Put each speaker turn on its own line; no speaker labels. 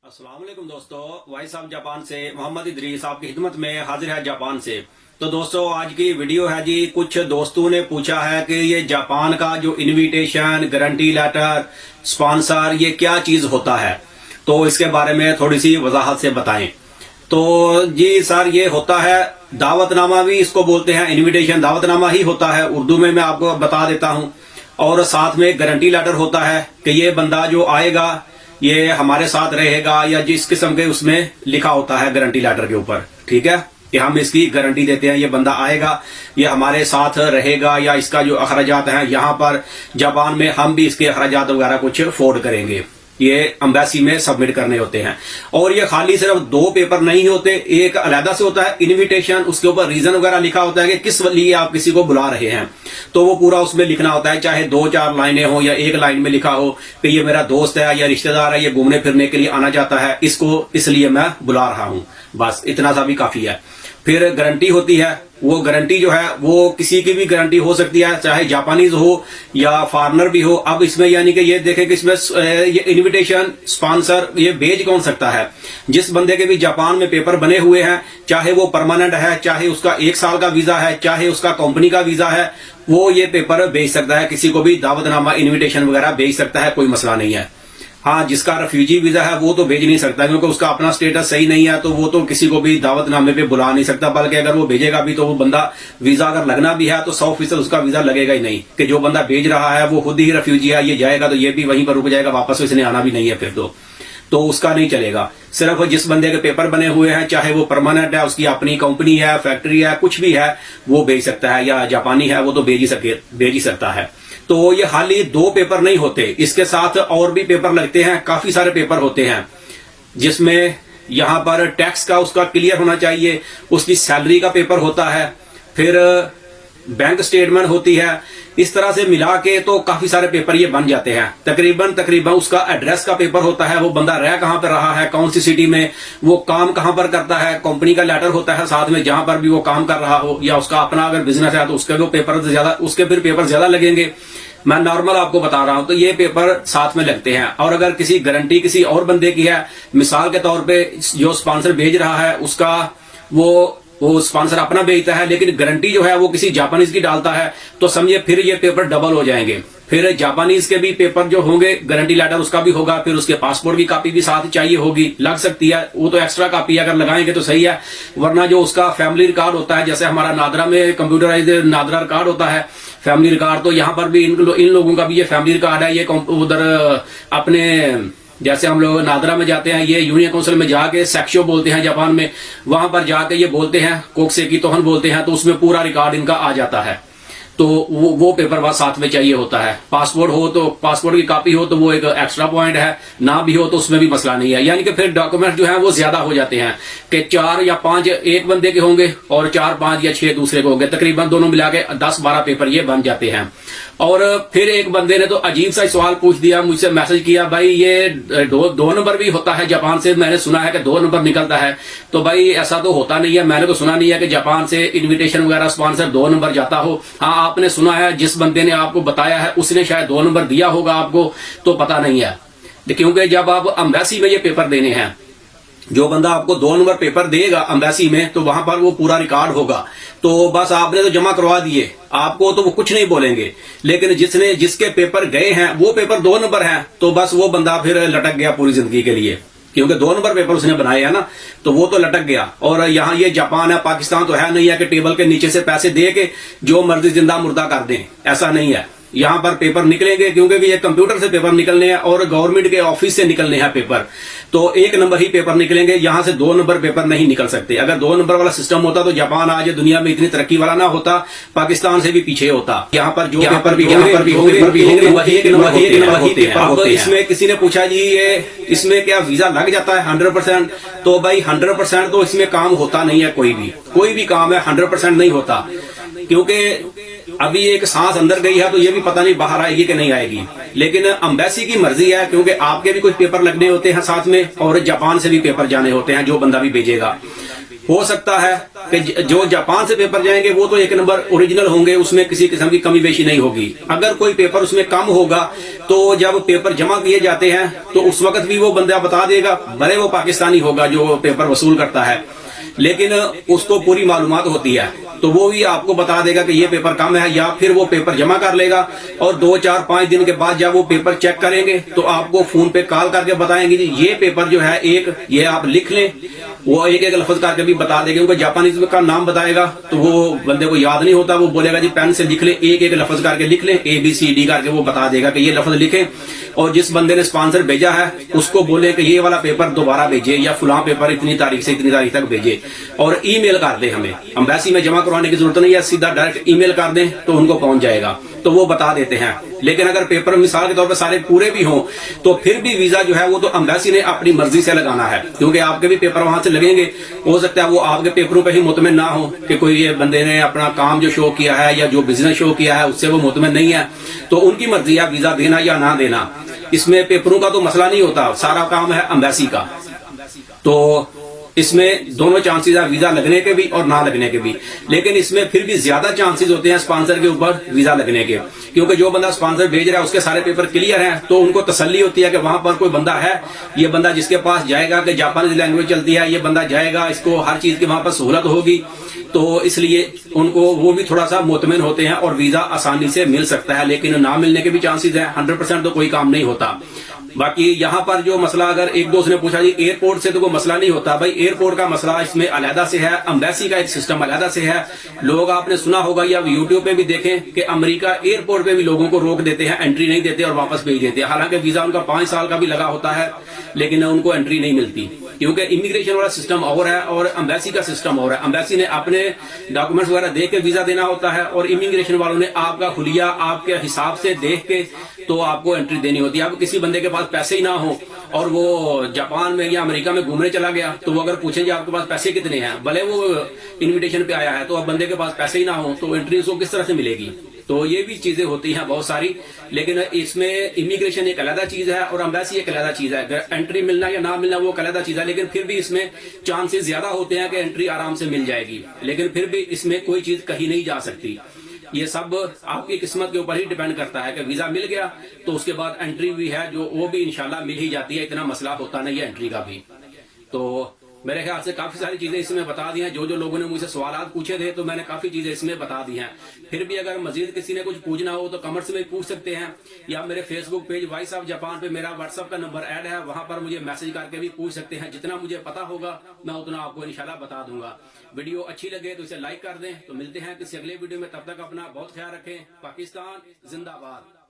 अस्सलाम वालेकुम दोस्तों, वॉइस ऑफ जापान से मोहम्मद इदरीस आपकी खिदमत में हाजिर है जापान से। तो दोस्तों आज की वीडियो है जी, कुछ दोस्तों ने पूछा है कि ये जापान का जो इनविटेशन, गारंटी लेटर, स्पॉन्सर, ये क्या चीज होता है, तो इसके बारे में थोड़ी सी वजाहत से बताएं। तो जी सर, ये होता है दावतनामा, भी इसको बोलते हैं, इनविटेशन दावतनामा ही होता है उर्दू में, मैं आपको बता देता हूं। और साथ में गारंटी लेटर होता है कि ये बंदा जो आएगा ये हमारे साथ रहेगा, या जिस किस्म के उसमें लिखा होता है गारंटी लेटर के ऊपर, ठीक है, कि हम इसकी गारंटी देते हैं, ये बंदा आएगा, ये हमारे साथ रहेगा, या इसका जो अखराजात हैं यहाँ पर जापान में हम भी इसके अखराजात वगैरह कुछ फोर्ड करेंगे, ये एम्बेसी में सबमिट करने होते हैं। और ये खाली सिर्फ दो पेपर नहीं होते, एक अलहदा से होता है इनविटेशन, उसके ऊपर रीजन वगैरह लिखा होता है कि किस लिए आप किसी को बुला रहे हैं, तो वो पूरा उसमें लिखना होता है, चाहे 2-4 लाइनें हो या एक लाइन में लिखा हो कि ये मेरा दोस्त है या रिश्तेदार है, ये घूमने फिरने के लिए आना चाहता है, इसको इसलिए मैं बुला रहा हूं, बस इतना सा भी काफी है। फिर गारंटी होती है, वो गारंटी जो है वो किसी की भी गारंटी हो सकती है, चाहे जापानीज हो या फॉरेनर भी हो। अब इसमें यानी कि ये देखें कि इसमें ये इनविटेशन, स्पॉन्सर ये भेज कौन सकता है, जिस बंदे के भी जापान में पेपर बने हुए हैं, चाहे वो परमानेंट है, चाहे उसका 1 साल का वीजा है, चाहे उसका कंपनी का वीजा है, वो ये पेपर भेज सकता है, किसी को भी दावतनामा, इन्विटेशन वगैरह भेज सकता है, कोई मसला नहीं है। हाँ, जिसका रेफ्यूजी वीजा है वो तो भेज नहीं सकता, क्योंकि उसका अपना स्टेटस सही नहीं है, तो वो तो किसी को भी दावतनामे पे बुला नहीं सकता। बल्कि अगर वो भेजेगा भी तो वो बंदा, वीजा अगर लगना भी है तो 100% उसका वीजा लगेगा ही नहीं, कि जो बंदा भेज रहा है वो खुद ही रेफ्यूजी है, ये जाएगा तो ये भी वहीं पर रुक जाएगा, वापस इसने आना भी नहीं है, फिर तो उसका नहीं चलेगा। सिर्फ जिस बंदे के पेपर बने हुए हैं, चाहे वो परमानेंट है, उसकी अपनी कंपनी है, फैक्ट्री है, कुछ भी है, वो भेज सकता है, या जापानी है वो तो भेज ही सकता है। तो ये खाली 2 पेपर नहीं होते, इसके साथ और भी पेपर लगते हैं, काफी सारे पेपर होते हैं, जिसमें यहां पर टैक्स का उसका क्लियर होना चाहिए, उसकी सैलरी का पेपर होता है, फिर बैंक स्टेटमेंट होती है, इस तरह से मिला के तो काफी सारे पेपर ये बन जाते हैं। तकरीबन उसका एड्रेस का पेपर होता है, वो बंदा रह कहां पर रहा है, कौन सी सिटी में, वो काम कहां पर करता है, कंपनी का लेटर होता है साथ में जहां पर भी वो काम कर रहा हो, या उसका अपना अगर बिजनेस है तो उसके वो पेपर ज्यादा, उसके फिर पेपर ज्यादा लगेंगे। मैं नॉर्मल आपको बता रहा हूं, तो ये पेपर साथ में लगते हैं। और अगर किसी गारंटी किसी और बंदे की है, मिसाल के तौर पे जो स्पॉन्सर भेज रहा है उसका वो स्पॉन्सर अपना भेजता है, लेकिन गारंटी जो है वो किसी जापानीज की डालता है, तो समझिए फिर ये पेपर डबल हो जाएंगे। फिर जापानीज के भी पेपर जो होंगे, गारंटी लेटर उसका भी होगा, फिर उसके पासपोर्ट की कॉपी भी साथ चाहिए होगी, लग सकती है, वो तो एक्स्ट्रा कॉपी अगर लगाएंगे तो सही है, वरना जो उसका फैमिली रिकॉर्ड होता है, जैसे हमारा नादरा में कंप्यूटराइज नादरा रिकॉर्ड होता है, फैमिली रिकॉर्ड, तो यहाँ पर भी इन लोगों का भी ये फैमिली रिकॉर्ड है। ये उधर अपने, जैसे हम लोग नादरा में जाते हैं, ये यूनियन काउंसिल में जाके सेक्शो बोलते हैं जापान में, वहां पर जाके ये बोलते हैं, कोक्से की तोहन बोलते हैं, तो उसमें पूरा रिकॉर्ड इनका आ जाता है। तो वो पेपर बाद साथ में चाहिए होता है। पासपोर्ट हो तो पासपोर्ट की कॉपी हो तो वो एक एक्स्ट्रा पॉइंट है, ना भी हो तो उसमें भी मसला नहीं है। यानी कि फिर डॉक्यूमेंट जो है वो ज्यादा हो जाते हैं, कि 4 या 5 एक बंदे के होंगे और 4, 5 या 6 दूसरे के होंगे, तकरीबन दोनों मिला के 10-12 पेपर ये बन जाते हैं। और फिर एक बंदे ने तो अजीब सा सवाल पूछ दिया, मुझसे मैसेज किया, भाई ये 2 नंबर भी होता है जापान से, मैंने सुना है कि 2 नंबर निकलता है। तो भाई ऐसा तो होता नहीं है, मैंने तो सुना नहीं है कि जापान से इन्विटेशन वगैरह स्पॉन्सर 2 नंबर जाता हो। हाँ, आपने सुना है, जिस बंदे ने आपको बताया है उसने शायद 2 नंबर दिया होगा आपको, तो पता नहीं है। क्योंकि जब आप एम्बेसी में ये पेपर देने हैं, जो बंदा आपको 2 नंबर पेपर देगा एम्बेसी में, तो वहां पर वो पूरा रिकॉर्ड होगा, तो बस आपने तो जमा करवा दिए, आपको तो वो कुछ नहीं बोलेंगे। लेकिन जिसके पेपर गए हैं वो पेपर 2 नंबर हैं, तो बस वो बंदा फिर लटक गया पूरी जिंदगी के लिए, क्योंकि 2 नंबर पेपर उसने बनाए हैं ना, तो वो तो लटक गया। और यहाँ ये जापान है, पाकिस्तान तो है नहीं है कि टेबल के नीचे से पैसे दे के जो मर्जी जिंदा मुर्दा कर दें, ऐसा नहीं है। यहाँ पर पेपर निकलेंगे, क्योंकि ये कंप्यूटर से पेपर निकलने हैं और गवर्नमेंट के ऑफिस से निकलने हैं पेपर, तो 1 नंबर ही पेपर निकलेंगे, यहाँ से 2 नंबर पेपर नहीं निकल सकते। अगर 2 नंबर वाला सिस्टम होता तो जापान आज दुनिया में इतनी तरक्की वाला ना होता, पाकिस्तान से भी पीछे होता। यहाँ पर जो पेपर भी होंगे वही 1 नंबर होते हैं। अब इसमें किसी ने पूछा जी ये इसमें क्या वीजा लग जाता है 100%? तो भाई 100% तो इसमें काम होता नहीं है, कोई भी काम है 100% नहीं होता, क्योंकि अभी एक सांस अंदर गई है तो ये भी पता नहीं बाहर आएगी कि नहीं आएगी। लेकिन एम्बेसी की मर्जी है, क्योंकि आपके भी कुछ पेपर लगने होते हैं साथ में, और जापान से भी पेपर जाने होते हैं जो बंदा भी भेजेगा। हो सकता है कि जो जापान से पेपर जाएंगे वो तो एक नंबर ओरिजिनल होंगे, उसमें किसी किस्म की कमी बेशी नहीं होगी। अगर कोई पेपर उसमें कम होगा तो जब पेपर जमा किए जाते हैं तो उस वक्त भी वो बंदा बता देगा, भले वो पाकिस्तानी होगा जो पेपर वसूल करता है, लेकिन उसको पूरी मालूमात होती है, तो वो भी आपको बता देगा कि ये पेपर कम है, या फिर वो पेपर जमा कर लेगा और 2, 4, 5 दिन के बाद जब वो पेपर चेक करेंगे तो आपको फोन पे कॉल करके बताएंगे जी ये पेपर जो है एक ये आप लिख लें। वो एक एक लफ्ज करके भी बता देंगे, उनका जापानीज का नाम बताएगा तो वो बंदे को याद नहीं होता, वो बोलेगा जी पेन से लिख ले, एक एक लफ्ज करके लिख ले, ABCD करके वो बता देगा कि ये लफ्ज लिखे। और जिस बंदे ने स्पॉन्सर भेजा है उसको बोले कि ये वाला पेपर दोबारा भेजे, या फुला पेपर इतनी तारीख से इतनी तारीख तक भेजे, और ईमेल कर दे। हमें एम्बेसी में जमा करवाने की जरूरत नहीं है, सीधा डायरेक्ट ईमेल कर दें तो उनको पहुंच जाएगा, तो वो बता देते हैं। लेकिन अगर पेपर मिसाल के तौर पर सारे पूरे भी हों तो फिर भी वीजा जो है वो तो एम्बेसी ने अपनी मर्जी से लगाना है, क्योंकि आपके भी पेपर वहां से लगेंगे। हो सकता है वो आपके पेपरों पे ही मुतमिन ना हो कि कोई ये बंदे ने अपना काम जो शो किया है या जो बिजनेस शो किया है उससे वो मुतमिन नहीं है, तो उनकी मर्जी है वीजा देना या ना देना। इसमें पेपरों का तो मसला नहीं होता, सारा काम है एम्बेसी का। तो इसमें दोनों चांसेस है, वीजा लगने के भी और ना लगने के भी। लेकिन इसमें फिर भी ज्यादा चांसेस होते हैं स्पॉन्सर के ऊपर वीजा लगने के, क्योंकि जो बंदा स्पॉन्सर भेज रहा है उसके सारे पेपर क्लियर हैं, तो उनको तसल्ली होती है कि वहां पर कोई बंदा है, ये बंदा जिसके पास जाएगा कि जापानीज लैंग्वेज चलती है, ये बंदा जाएगा, इसको हर चीज की वहां पर सहूलत होगी, तो इसलिए उनको वो भी थोड़ा सा मुतमिन होते हैं और वीजा आसानी से मिल सकता है। लेकिन ना मिलने के भी चांसेस हैं, 100% तो कोई काम नहीं होता। बाकी यहाँ पर जो मसला, अगर एक दोस्त ने पूछा जी एयरपोर्ट से तो कोई मसला नहीं होता, भाई एयरपोर्ट का मसला इसमें अलहदा से है, एम्बेसी का एक सिस्टम अलहदा से है। लोग आपने सुना होगा या यूट्यूब पे भी देखें कि अमेरिका एयरपोर्ट पे भी लोगों को रोक देते हैं, एंट्री नहीं देते और वापस भेज देते हैं। हालांकि वीजा उनका 5 साल का भी लगा होता है, लेकिन उनको एंट्री नहीं मिलती, क्योंकि इमिग्रेशन वाला सिस्टम और है और एम्बेसी का सिस्टम और है। एम्बेसी ने अपने डॉक्यूमेंट्स वगैरह देख के वीजा देना होता है, और इमिग्रेशन वालों ने आपका हुलिया आपके हिसाब से देख के तो आपको एंट्री देनी होती है। अब किसी बंदे के पास पैसे ही ना हो और वो जापान में या अमेरिका में घूमने चला गया, तो वो अगर पूछेंगे आपके पास पैसे कितने हैं, भले वो इनविटेशन पे आया है, तो अब बंदे के पास पैसे ही ना हो तो एंट्री उसको किस तरह से मिलेगी। तो ये भी चीजें होती हैं बहुत सारी। लेकिन इसमें इमिग्रेशन एक अलग चीज है और एम्बेसी एक अलग चीज है। एंट्री मिलना या ना मिलना वो अलग चीज है, लेकिन फिर भी इसमें चांसेस ज्यादा होते हैं कि एंट्री आराम से मिल जाएगी। लेकिन फिर भी इसमें कोई चीज कही नहीं जा सकती, ये सब आपकी किस्मत के ऊपर ही डिपेंड करता है कि वीजा मिल गया तो उसके बाद एंट्री भी है जो वो भी इंशाल्लाह मिल ही जाती है, इतना मसला होता नहीं है एंट्री का भी। तो मेरे ख्याल से काफी सारी चीजें इसमें बता दी हैं। जो लोगों ने मुझसे सवाल पूछे थे तो मैंने काफी चीजें इसमें बता दी हैं। फिर भी अगर मजीद किसी ने कुछ पूछना हो तो कमेंट्स में पूछ सकते हैं, या मेरे Facebook page voice of Japan पे मेरा व्हाट्सएप का नंबर ऐड है, वहां पर मुझे मैसेज करके भी पूछ सकते हैं। जितना मुझे पता होगा मैं उतना आपको इंशाल्लाह बता दूंगा। वीडियो अच्छी लगे तो इसे लाइक कर दें। तो मिलते हैं किसी अगले वीडियो में, तब तक अपना बहुत ख्याल रखें। पाकिस्तान जिंदाबाद।